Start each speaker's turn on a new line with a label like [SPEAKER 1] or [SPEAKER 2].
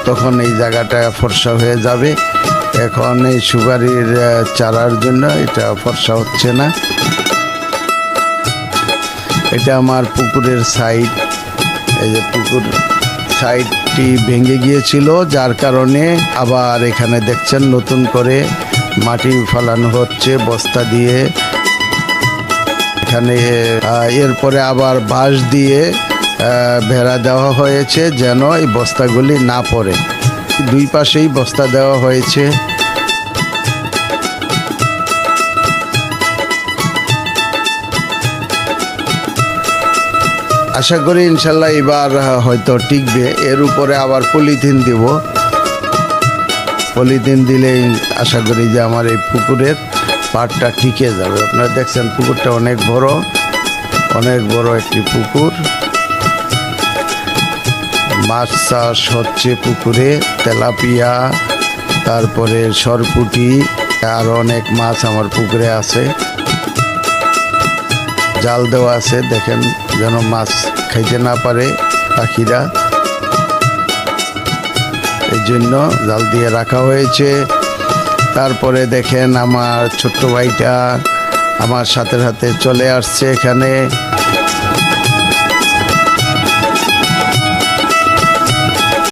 [SPEAKER 1] তখন এই জায়গাটা ফর্সা হয়ে যাবে। এখন এই সুপারির চারার জন্য এটা ফর্সা হচ্ছে না। এটা আমার পুকুরের সাইড। এই যে পুকুর সাইডটি ভেঙে গিয়েছিল, যার কারণে আবার এখানে দেখছেন নতুন করে মাটি ফেলানো হচ্ছে বস্তা দিয়ে। এখানে এরপরে আবার বাঁশ দিয়ে বেড়া দেওয়া হয়েছে যেন এই বস্তাগুলি না পড়ে। দুই পাশেই বস্তা দেওয়া হয়েছে। আশা করি ইনশাল্লাহ এবার হয়তো টিকবে। এর উপরে আবার পলিথিন দিব। পলিথিন দিলেই আশা করি যে আমার এই পুকুরের পাড়টা টিকে যাবে। আপনারা দেখছেন পুকুরটা অনেক বড় একটি পুকুর। মাছ চাষ হচ্ছে পুকুরে, তেলাপিয়া, তারপরে সরপুঁটি, আরও অনেক মাছ আমার পুকুরে আছে। জাল দেওয়া আছে, দেখেন যেন মাছ খাইতে না পারে পাখিরা, এই জন্য জাল দিয়ে রাখা হয়েছে। তারপরে দেখেন আমার ছোট্ট ভাইটা আমার সাথে সাথে চলে আসছে এখানে।